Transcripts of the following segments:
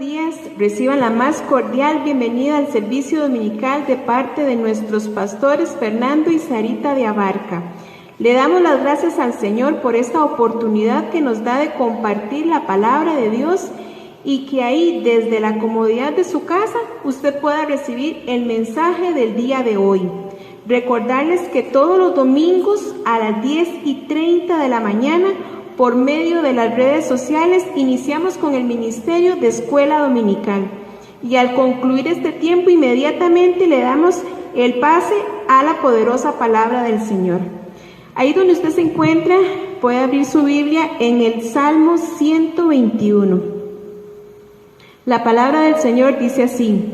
días. Reciban la más cordial bienvenida al servicio dominical de parte de nuestros pastores Fernando y Sarita de Abarca. Le damos las gracias al Señor por esta oportunidad que nos da de compartir la palabra de Dios y que ahí, desde la comodidad de su casa, usted pueda recibir el mensaje del día de hoy. Recordarles que todos los domingos a las 10:30 de la mañana, por medio de las redes sociales, iniciamos con el Ministerio de Escuela Dominical. Y al concluir este tiempo, inmediatamente le damos el pase a la poderosa palabra del Señor. Ahí donde usted se encuentra, puede abrir su Biblia en el Salmo 121. La palabra del Señor dice así: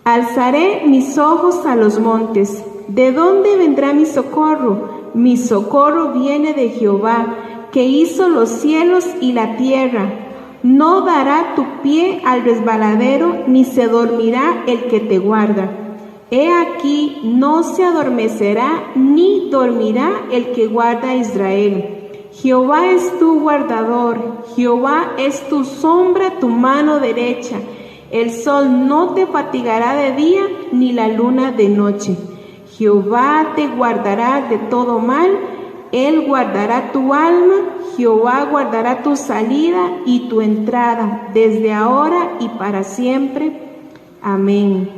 Alzaré mis ojos a los montes. ¿De dónde vendrá mi socorro? Mi socorro viene de Jehová, que hizo los cielos y la tierra. No dará tu pie al resbaladero, ni se dormirá el que te guarda. He aquí, no se adormecerá, ni dormirá el que guarda a Israel. Jehová es tu guardador, Jehová es tu sombra, tu mano derecha. El sol no te fatigará de día, ni la luna de noche. Jehová te guardará de todo mal, Él guardará tu alma, Jehová guardará tu salida y tu entrada, desde ahora y para siempre. Amén.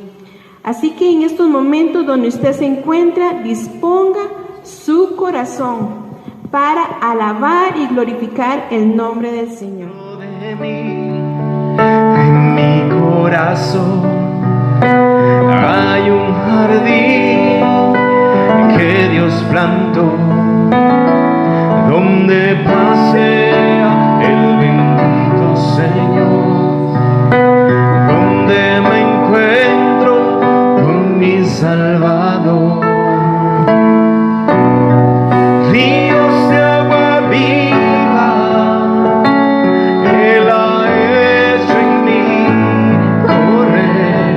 Así que en estos momentos donde usted se encuentra, disponga su corazón para alabar y glorificar el nombre del Señor. En mi corazón hay un jardín que Dios plantó, donde pasea el bendito Señor, donde me encuentro con mi Salvador. Ríos de agua viva Él ha hecho en mí correr,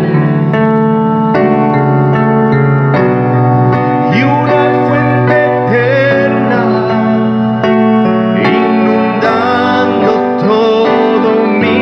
y una fuente eterna inundando todo mi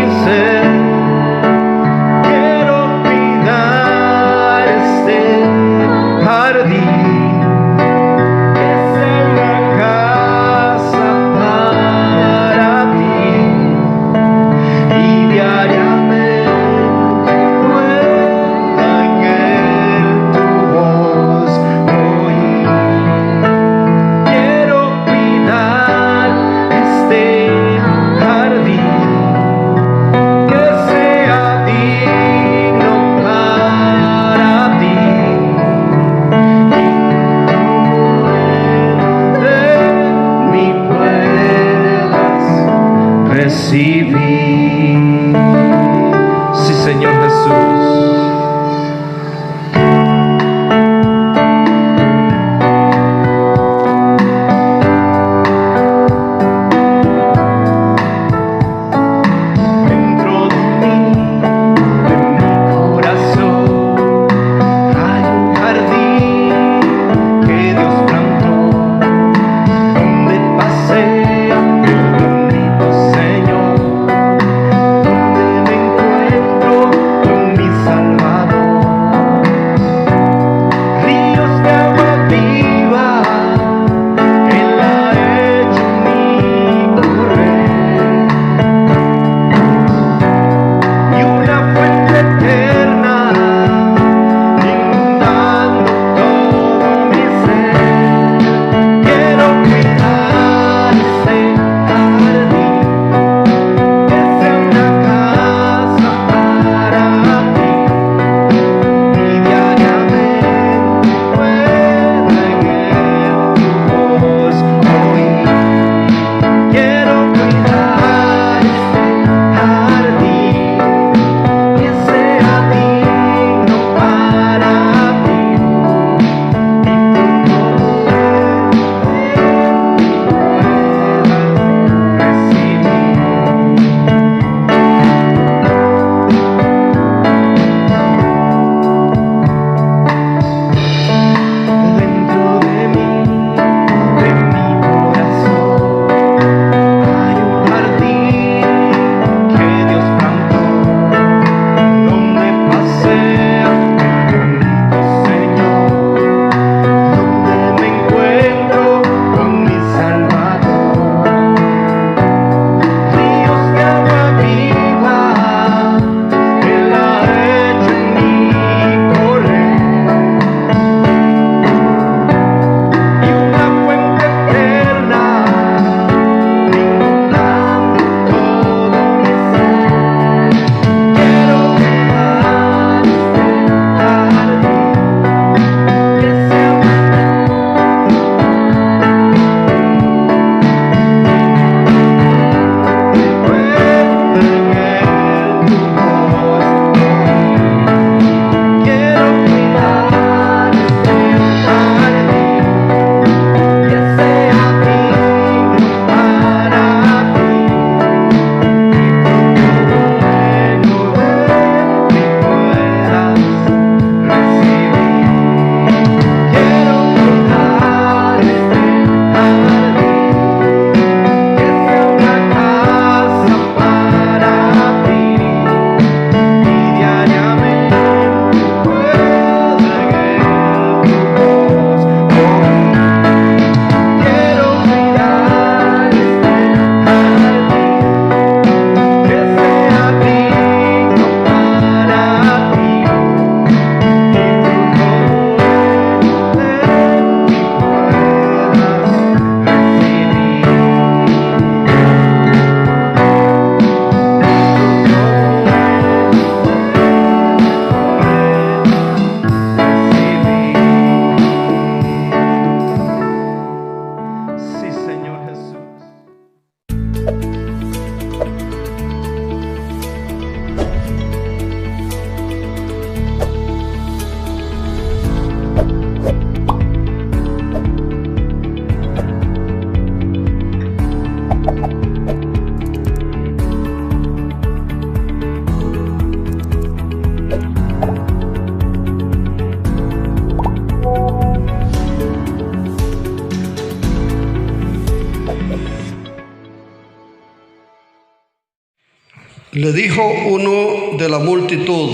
Le dijo uno de la multitud: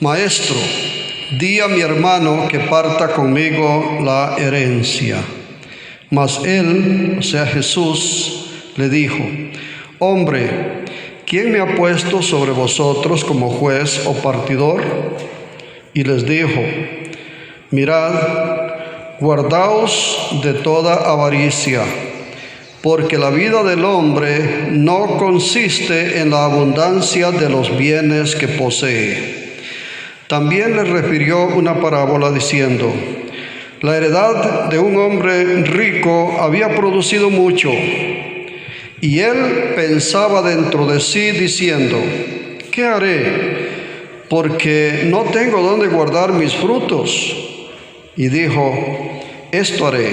Maestro, di a mi hermano que parta conmigo la herencia. Mas él, o sea Jesús, le dijo: Hombre, ¿quién me ha puesto sobre vosotros como juez o partidor? Y les dijo: Mirad, guardaos de toda avaricia, porque la vida del hombre no consiste en la abundancia de los bienes que posee. También les refirió una parábola diciendo: La heredad de un hombre rico había producido mucho, y él pensaba dentro de sí diciendo: ¿Qué haré? Porque no tengo dónde guardar mis frutos. Y dijo: Esto haré: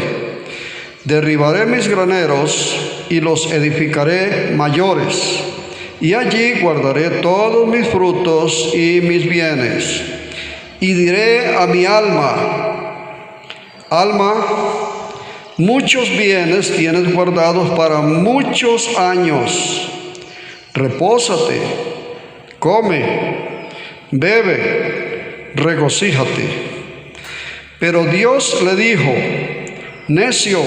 derribaré mis graneros y los edificaré mayores, y allí guardaré todos mis frutos y mis bienes. Y diré a mi alma: Alma, muchos bienes tienes guardados para muchos años. Repósate, come, bebe, regocíjate. Pero Dios le dijo: Necio,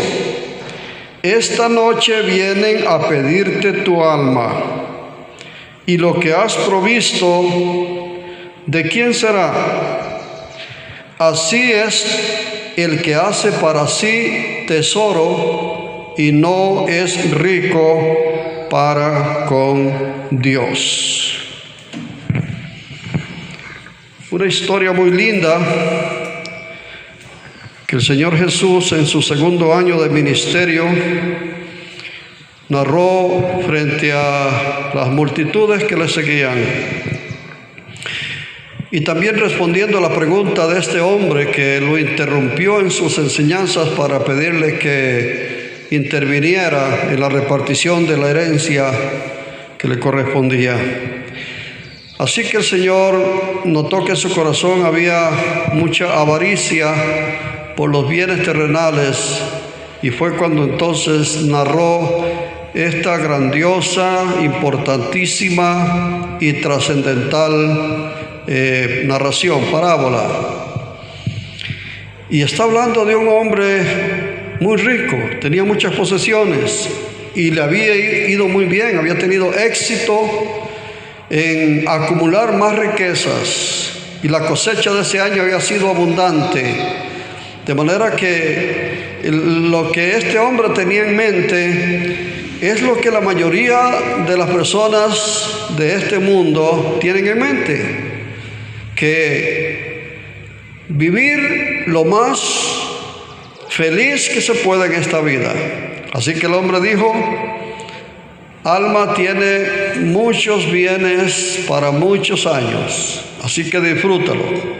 esta noche vienen a pedirte tu alma, y lo que has provisto, ¿de quién será? Así es el que hace para sí tesoro y no es rico para con Dios. Una historia muy linda que el Señor Jesús en su segundo año de ministerio narró frente a las multitudes que le seguían. Y también respondiendo a la pregunta de este hombre que lo interrumpió en sus enseñanzas para pedirle que interviniera en la repartición de la herencia que le correspondía. Así que el Señor notó que en su corazón había mucha avaricia por los bienes terrenales, y fue cuando entonces narró esta grandiosa, importantísima y trascendental narración, parábola. Y está hablando de un hombre muy rico, tenía muchas posesiones y le había ido muy bien, había tenido éxito en acumular más riquezas, y la cosecha de ese año había sido abundante, de manera que lo que este hombre tenía en mente es lo que la mayoría de las personas de este mundo tienen en mente: que vivir lo más feliz que se pueda en esta vida. Así que el hombre dijo: Alma tiene muchos bienes para muchos años, así que disfrútalo.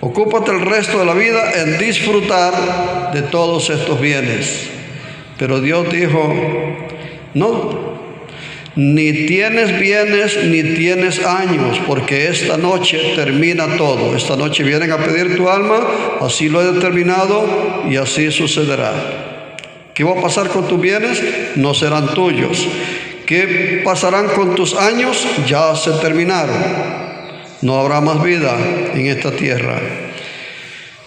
Ocúpate el resto de la vida en disfrutar de todos estos bienes. Pero Dios dijo: no, ni tienes bienes ni tienes años, porque esta noche termina todo. Esta noche vienen a pedir tu alma, así lo he determinado y así sucederá. ¿Qué va a pasar con tus bienes? No serán tuyos. ¿Qué pasarán con tus años? Ya se terminaron. No habrá más vida en esta tierra.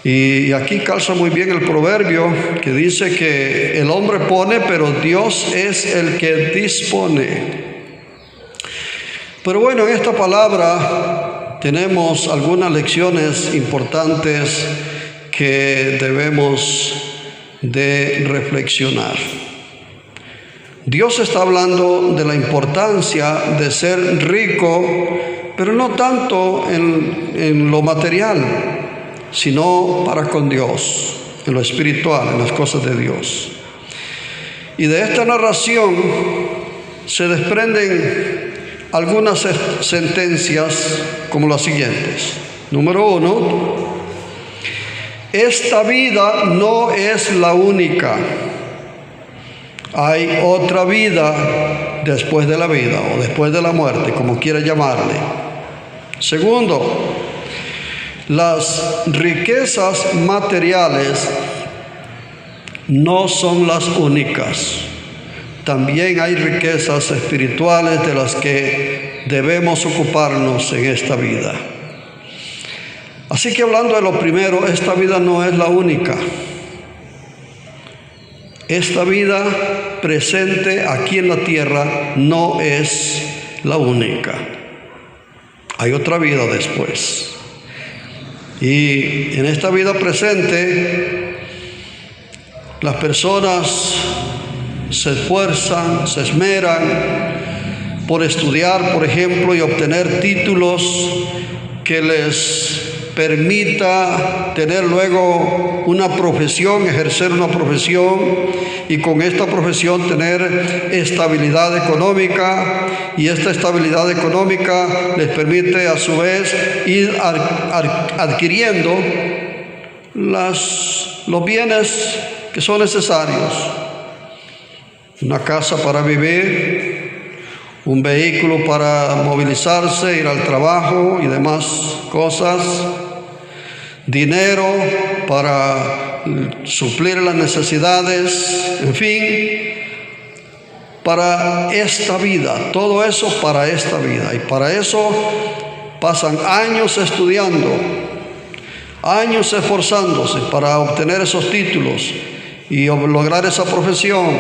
Y aquí calza muy bien el proverbio que dice que el hombre pone, pero Dios es el que dispone. Pero bueno, en esta palabra tenemos algunas lecciones importantes que debemos de reflexionar. Dios está hablando de la importancia de ser rico, pero no tanto en lo material, sino para con Dios, en lo espiritual, en las cosas de Dios. Y de esta narración se desprenden algunas sentencias como las siguientes. Número 1, esta vida no es la única. Hay otra vida después de la vida o después de la muerte, como quiera llamarle. Segundo, las riquezas materiales no son las únicas. También hay riquezas espirituales de las que debemos ocuparnos en esta vida. Así que hablando de lo primero, esta vida no es la única. Esta vida presente aquí en la tierra no es la única. Hay otra vida después. Y en esta vida presente, las personas se esfuerzan, se esmeran por estudiar, por ejemplo, y obtener títulos que les permita tener luego una profesión, ejercer una profesión, y con esta profesión tener estabilidad económica, y esta estabilidad económica les permite a su vez ir adquiriendo los bienes que son necesarios: una casa para vivir, un vehículo para movilizarse, ir al trabajo y demás cosas, dinero para suplir las necesidades, en fin, para esta vida, todo eso para esta vida. Y para eso pasan años estudiando, años esforzándose para obtener esos títulos y lograr esa profesión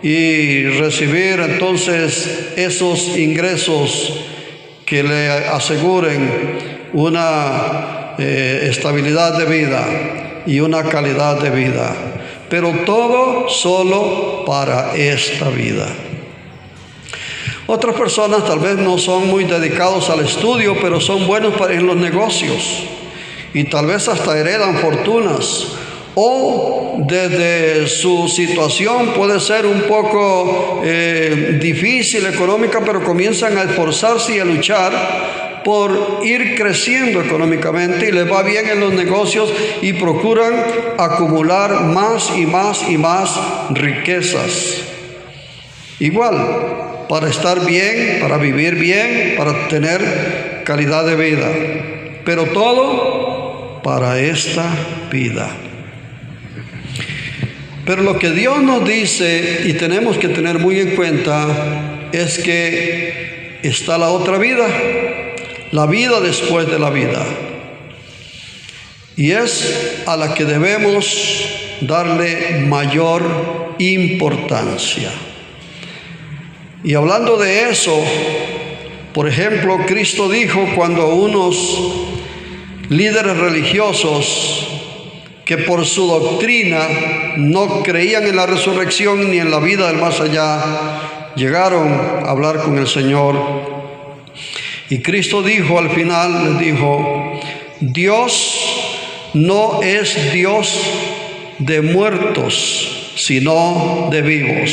y recibir entonces esos ingresos que le aseguren una estabilidad de vida y una calidad de vida, pero todo solo para esta vida. Otras personas tal vez no son muy dedicados al estudio, pero son buenos en los negocios y tal vez hasta heredan fortunas, o desde su situación puede ser un poco difícil económica, pero comienzan a esforzarse y a luchar por ir creciendo económicamente, y les va bien en los negocios y procuran acumular más y más y más riquezas. Igual, para estar bien, para vivir bien, para tener calidad de vida, pero todo para esta vida. Pero lo que Dios nos dice, y tenemos que tener muy en cuenta, es que está la otra vida, la vida después de la vida. Y es a la que debemos darle mayor importancia. Y hablando de eso, por ejemplo, Cristo dijo cuando unos líderes religiosos que por su doctrina no creían en la resurrección ni en la vida del más allá, llegaron a hablar con el Señor. Y Cristo dijo al final, les dijo: Dios no es Dios de muertos, sino de vivos.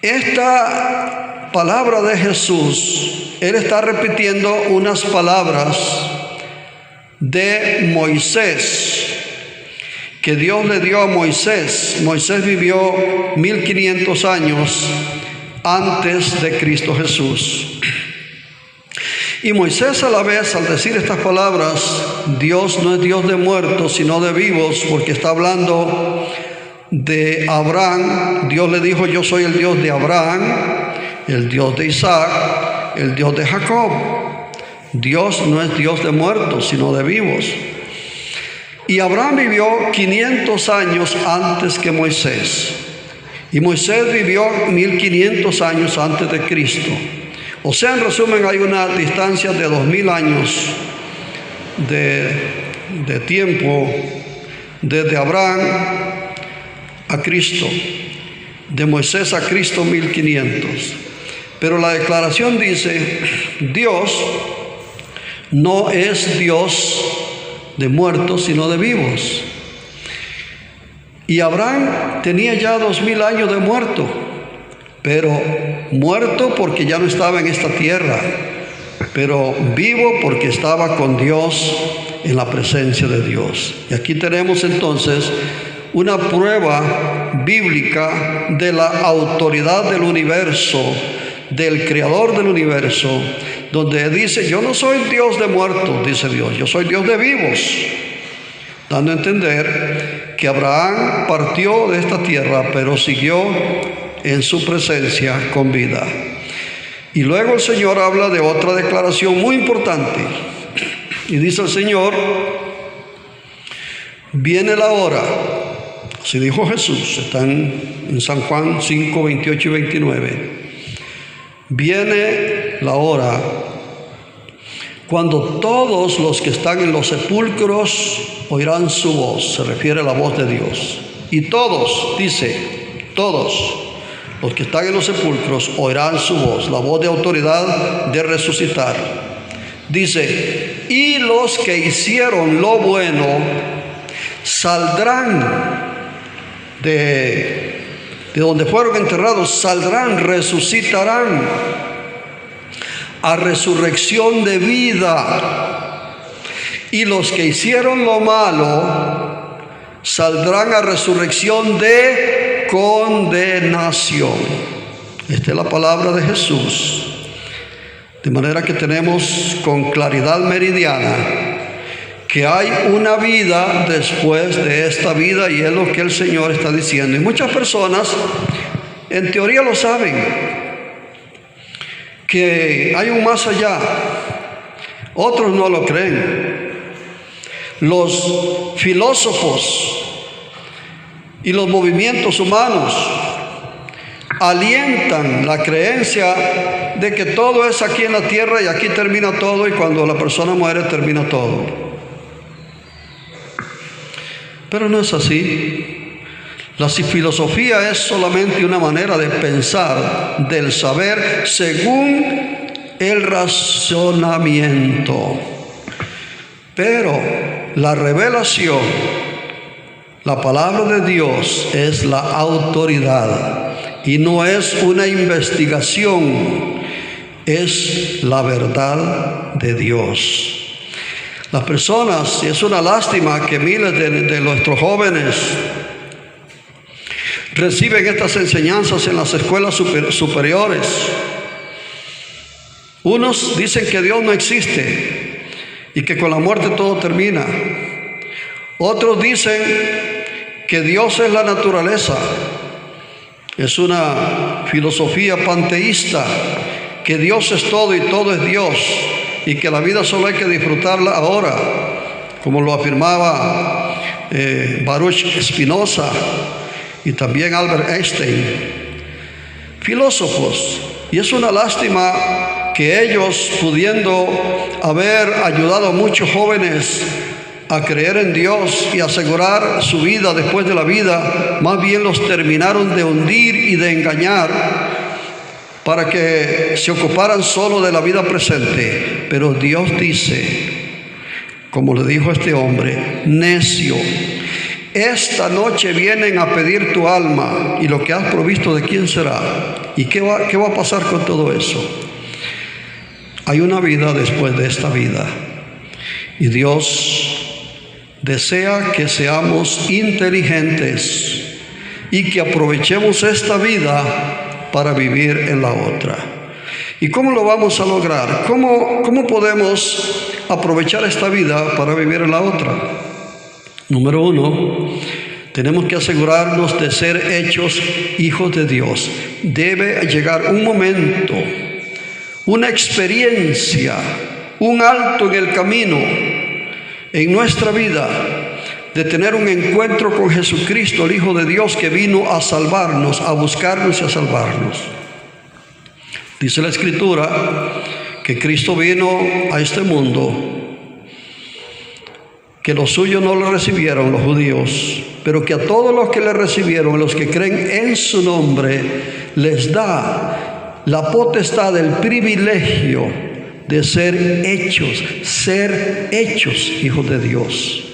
Esta palabra de Jesús, Él está repitiendo unas palabras de Moisés, que Dios le dio a Moisés. Moisés vivió 1500 años antes de Cristo Jesús. Y Moisés, a la vez, al decir estas palabras, Dios no es Dios de muertos, sino de vivos, porque está hablando de Abraham. Dios le dijo: yo soy el Dios de Abraham, el Dios de Isaac, el Dios de Jacob. Dios no es Dios de muertos, sino de vivos. Y Abraham vivió 500 años antes que Moisés. Y Moisés vivió 1500 años antes de Cristo. O sea, en resumen, hay una distancia de 2000 años de tiempo desde Abraham a Cristo, de Moisés a Cristo 1500. Pero la declaración dice: Dios no es Dios de muertos, sino de vivos. Y Abraham tenía ya 2000 años de muerto, pero muerto porque ya no estaba en esta tierra, pero vivo porque estaba con Dios, en la presencia de Dios. Y aquí tenemos entonces una prueba bíblica de la autoridad del universo, del creador del universo, donde dice: yo no soy Dios de muertos, dice Dios, yo soy Dios de vivos, dando a entender que Abraham partió de esta tierra, pero siguió en su presencia con vida. Y luego el Señor habla de otra declaración muy importante. Y dice el Señor, viene la hora. Así dijo Jesús, están en San Juan 5, 28 y 29. Viene la hora cuando todos los que están en los sepulcros oirán su voz. Se refiere a la voz de Dios. Y todos, dice, todos los que están en los sepulcros oirán su voz, la voz de autoridad de resucitar. Dice, y los que hicieron lo bueno saldrán de donde fueron enterrados, saldrán, resucitarán a resurrección de vida. Y los que hicieron lo malo saldrán a resurrección de condenación. Esta es la palabra de Jesús. De manera que tenemos con claridad meridiana que hay una vida después de esta vida, y es lo que el Señor está diciendo. Y muchas personas en teoría lo saben, que hay un más allá. Otros no lo creen. Los filósofos y los movimientos humanos alientan la creencia de que todo es aquí en la tierra y aquí termina todo, y cuando la persona muere termina todo. Pero no es así. La filosofía es solamente una manera de pensar, del saber, según el razonamiento. Pero la revelación, la palabra de Dios, es la autoridad. Y no es una investigación, es la verdad de Dios. Las personas, y es una lástima que miles de nuestros jóvenes reciben estas enseñanzas en las escuelas superiores. Unos dicen que Dios no existe y que con la muerte todo termina. Otros dicen que Dios es la naturaleza. Es una filosofía panteísta, que Dios es todo y todo es Dios, y que la vida solo hay que disfrutarla ahora, como lo afirmaba Baruch Spinoza y también Albert Einstein. Filósofos. Y es una lástima que ellos, pudiendo haber ayudado a muchos jóvenes a creer en Dios y asegurar su vida después de la vida, más bien los terminaron de hundir y de engañar para que se ocuparan solo de la vida presente. Pero Dios dice, como le dijo a este hombre, necio, esta noche vienen a pedir tu alma, y lo que has provisto, ¿de quién será? ¿Y qué va a pasar con todo eso? Hay una vida después de esta vida, y Dios desea que seamos inteligentes y que aprovechemos esta vida para vivir en la otra. ¿Y cómo lo vamos a lograr? ¿Cómo podemos aprovechar esta vida para vivir en la otra? Número 1, tenemos que asegurarnos de ser hechos hijos de Dios. Debe llegar un momento, una experiencia, un alto en el camino en nuestra vida, de tener un encuentro con Jesucristo, el Hijo de Dios, que vino a salvarnos, a buscarnos y a salvarnos. Dice la Escritura que Cristo vino a este mundo, que los suyos no lo recibieron, los judíos, pero que a todos los que le recibieron, los que creen en su nombre, les da la potestad, el privilegio de ser hechos hijos de Dios.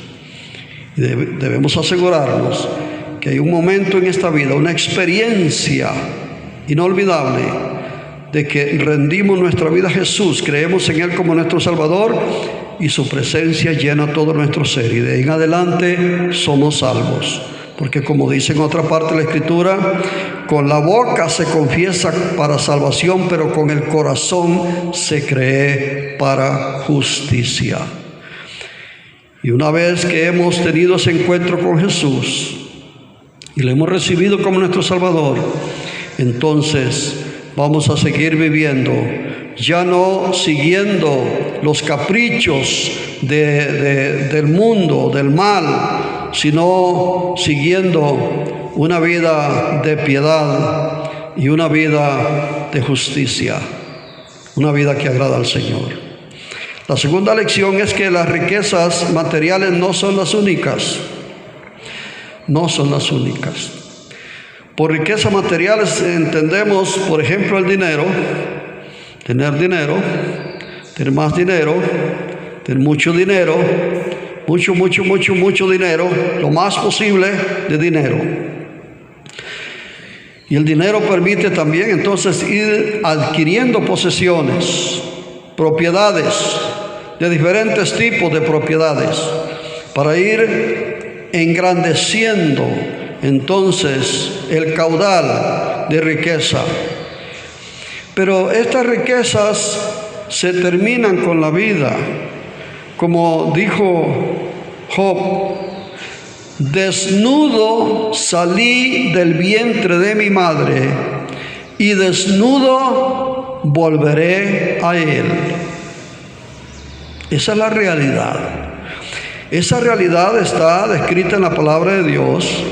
Y debemos asegurarnos que hay un momento en esta vida, una experiencia inolvidable, de que rendimos nuestra vida a Jesús, creemos en Él como nuestro Salvador, y su presencia llena todo nuestro ser, y de ahí en adelante somos salvos. Porque como dice en otra parte de la Escritura, con la boca se confiesa para salvación, pero con el corazón se cree para justicia. Y una vez que hemos tenido ese encuentro con Jesús y lo hemos recibido como nuestro Salvador, entonces vamos a seguir viviendo, ya no siguiendo los caprichos del mundo, del mal, sino siguiendo una vida de piedad y una vida de justicia, una vida que agrada al Señor. La segunda lección es que las riquezas materiales no son las únicas. No son las únicas. Por riquezas materiales entendemos, por ejemplo, el dinero, tener más dinero, tener mucho dinero, mucho dinero, lo más posible de dinero. Y el dinero permite también entonces ir adquiriendo posesiones, propiedades, de diferentes tipos de propiedades, para ir engrandeciendo entonces el caudal de riqueza. Pero estas riquezas se terminan con la vida, como dijo Job: desnudo salí del vientre de mi madre y desnudo volveré a él. Esa es la realidad. Esa realidad está descrita en la palabra de Dios,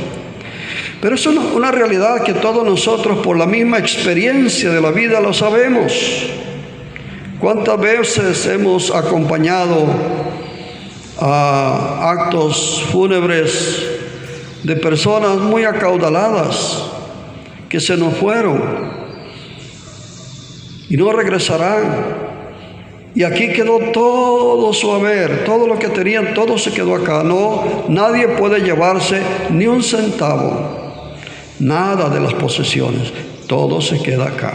pero es una realidad que todos nosotros, por la misma experiencia de la vida, lo sabemos. ¿Cuántas veces hemos acompañado a actos fúnebres de personas muy acaudaladas que se nos fueron y no regresarán? Y aquí quedó todo su haber, todo lo que tenían, todo se quedó acá. No, nadie puede llevarse ni un centavo, nada de las posesiones, todo se queda acá.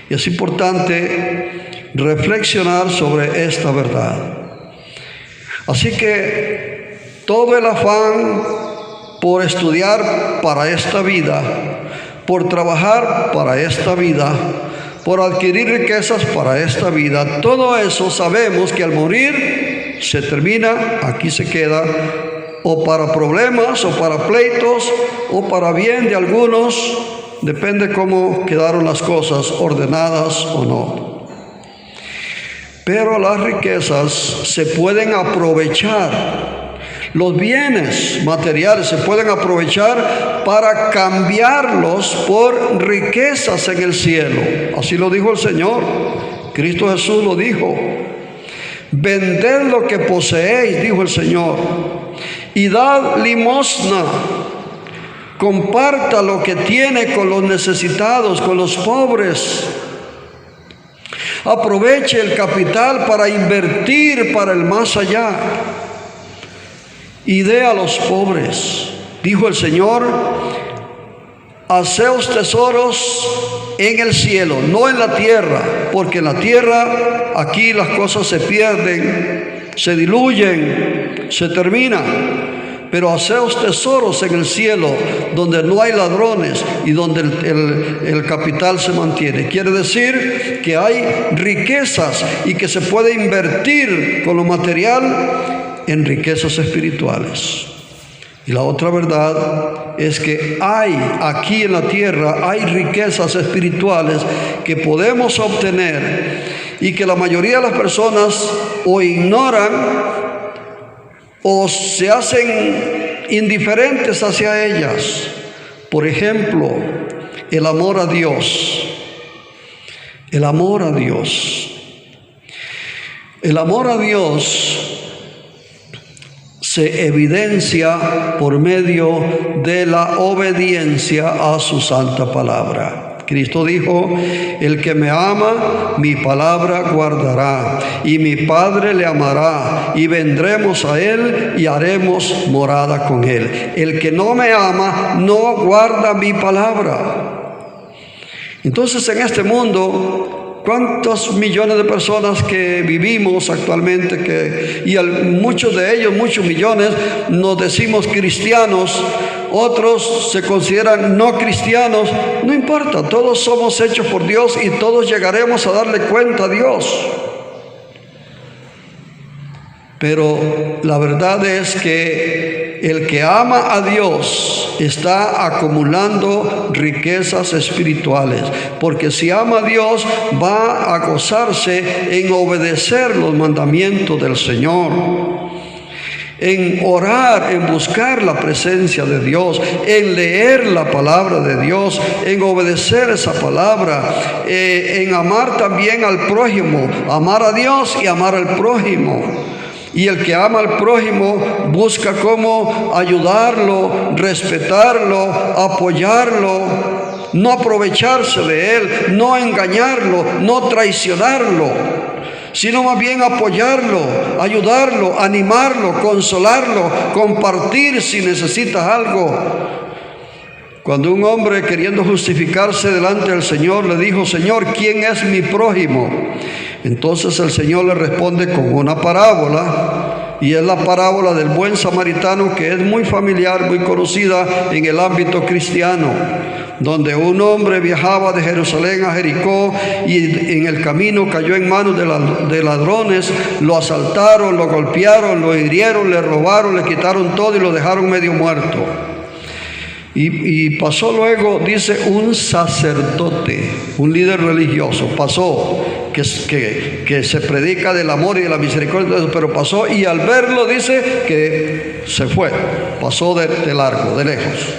Y es importante reflexionar sobre esta verdad. Así que todo el afán por estudiar para esta vida, por trabajar para esta vida, por adquirir riquezas para esta vida, todo eso sabemos que al morir se termina, aquí se queda, o para problemas, o para pleitos, o para bien de algunos, depende cómo quedaron las cosas, ordenadas o no. Pero las riquezas se pueden aprovechar. Los bienes materiales se pueden aprovechar para cambiarlos por riquezas en el cielo. Así lo dijo el Señor. Cristo Jesús lo dijo. Vended lo que poseéis, dijo el Señor, y dad limosna. Comparta lo que tiene con los necesitados, con los pobres. Aproveche el capital para invertir para el más allá. Y dé a los pobres. Dijo el Señor: haceos tesoros en el cielo, no en la tierra, porque en la tierra, aquí las cosas se pierden, se diluyen, se terminan. Pero haceos tesoros en el cielo, donde no hay ladrones y donde el capital se mantiene. Quiere decir que hay riquezas y que se puede invertir con lo material en riquezas espirituales. Y la otra verdad es que hay aquí en la tierra, hay riquezas espirituales que podemos obtener y que la mayoría de las personas o ignoran o se hacen indiferentes hacia ellas. Por ejemplo, el amor a Dios. El amor a Dios. El amor a Dios se evidencia por medio de la obediencia a su santa palabra. Cristo dijo: el que me ama, mi palabra guardará, y mi Padre le amará, y vendremos a él y haremos morada con él. El que no me ama, no guarda mi palabra. Entonces, en este mundo, ¿cuántos millones de personas que vivimos actualmente, muchos de ellos, muchos millones, nos decimos cristianos, otros se consideran no cristianos? No importa, todos somos hechos por Dios y todos llegaremos a darle cuenta a Dios. Pero la verdad es que el que ama a Dios está acumulando riquezas espirituales, porque si ama a Dios va a gozarse en obedecer los mandamientos del Señor, en orar, en buscar la presencia de Dios, en leer la palabra de Dios, en obedecer esa palabra, en amar también al prójimo, amar a Dios y amar al prójimo. Y el que ama al prójimo busca cómo ayudarlo, respetarlo, apoyarlo, no aprovecharse de él, no engañarlo, no traicionarlo, sino más bien apoyarlo, ayudarlo, animarlo, consolarlo, compartir si necesitas algo. Cuando un hombre, queriendo justificarse delante del Señor, le dijo: Señor, ¿quién es mi prójimo? Entonces el Señor le responde con una parábola, y es la parábola del buen samaritano, que es muy familiar, muy conocida en el ámbito cristiano, donde un hombre viajaba de Jerusalén a Jericó y en el camino cayó en manos de ladrones, lo asaltaron, lo golpearon, lo hirieron, le robaron, le quitaron todo y lo dejaron medio muerto. Y pasó luego, dice, un sacerdote, un líder religioso, pasó, que se predica del amor y de la misericordia, pero pasó, y al verlo dice que se fue, pasó de largo, de lejos.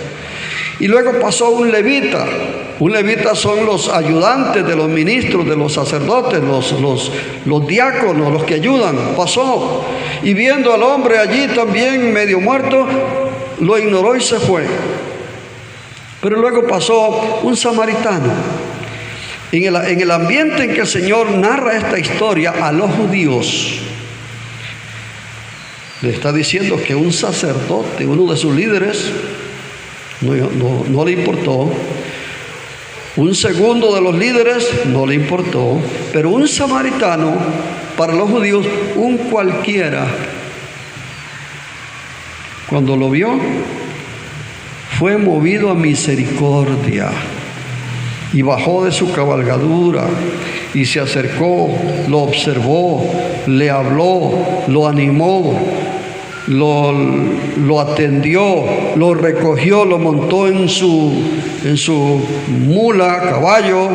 Y luego pasó un levita. Un levita son los ayudantes de los ministros, de los sacerdotes, los diáconos, los que ayudan. Pasó, y viendo al hombre allí también medio muerto, lo ignoró y se fue. Pero luego pasó un samaritano. En el ambiente en que el Señor narra esta historia a los judíos, le está diciendo que un sacerdote, uno de sus líderes, no le importó. Un segundo de los líderes no le importó. Pero un samaritano, para los judíos, un cualquiera, cuando lo vio, fue movido a misericordia y bajó de su cabalgadura y se acercó, lo observó, le habló, lo animó, lo atendió, lo recogió, lo montó en su mula, caballo,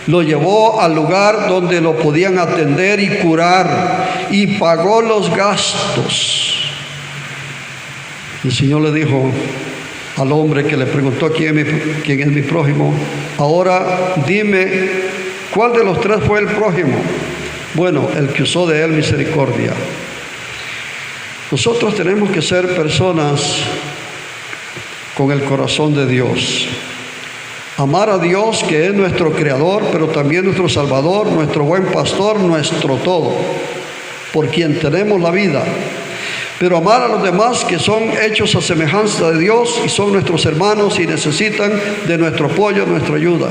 lo llevó al lugar donde lo podían atender y curar, y pagó los gastos. El Señor le dijo al hombre que le preguntó quién es mi prójimo: ahora dime, ¿cuál de los tres fue el prójimo? Bueno, el que usó de él misericordia. Nosotros tenemos que ser personas con el corazón de Dios. Amar a Dios, que es nuestro Creador, pero también nuestro Salvador, nuestro buen pastor, nuestro todo, por quien tenemos la vida. Pero amar a los demás que son hechos a semejanza de Dios y son nuestros hermanos y necesitan de nuestro apoyo, nuestra ayuda.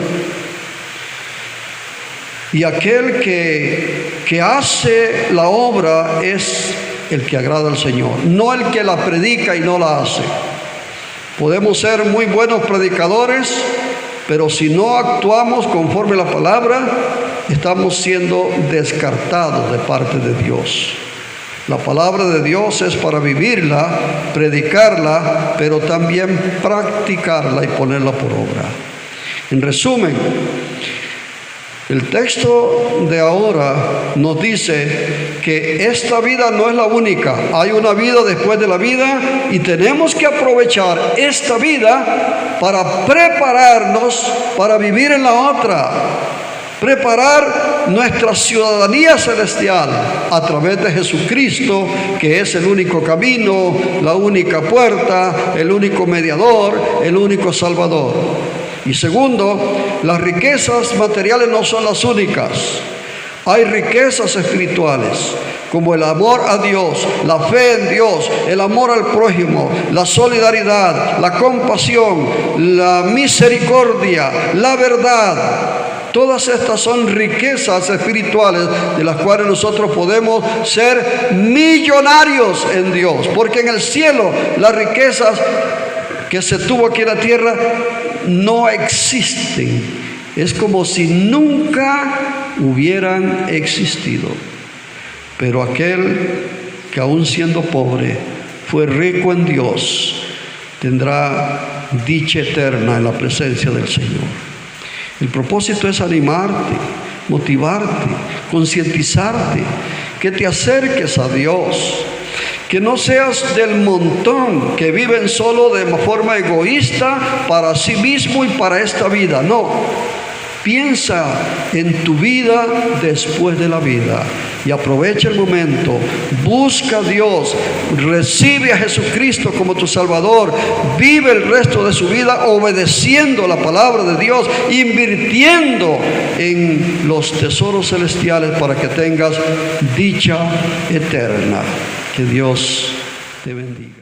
Y aquel que hace la obra es el que agrada al Señor, no el que la predica y no la hace. Podemos ser muy buenos predicadores, pero si no actuamos conforme a la palabra, estamos siendo descartados de parte de Dios. La palabra de Dios es para vivirla, predicarla, pero también practicarla y ponerla por obra. En resumen, el texto de ahora nos dice que esta vida no es la única. Hay una vida después de la vida y tenemos que aprovechar esta vida para prepararnos para vivir en la otra. Preparar nuestra ciudadanía celestial a través de Jesucristo, que es el único camino, la única puerta, el único mediador, el único salvador. Y segundo, las riquezas materiales no son las únicas. Hay riquezas espirituales, como el amor a Dios, la fe en Dios, el amor al prójimo, la solidaridad, la compasión, la misericordia, la verdad. Todas estas son riquezas espirituales de las cuales nosotros podemos ser millonarios en Dios, porque en el cielo las riquezas que se tuvo aquí en la tierra no existen. Es como si nunca hubieran existido. Pero aquel que aún siendo pobre fue rico en Dios, tendrá dicha eterna en la presencia del Señor. El propósito es animarte, motivarte, concientizarte, que te acerques a Dios, que no seas del montón que viven solo de forma egoísta para sí mismo y para esta vida. No, piensa en tu vida después de la vida y aprovecha el momento, busca a Dios, recibe a Jesucristo como tu Salvador, vive el resto de su vida obedeciendo la palabra de Dios, invirtiendo en los tesoros celestiales para que tengas dicha eterna. Que Dios te bendiga.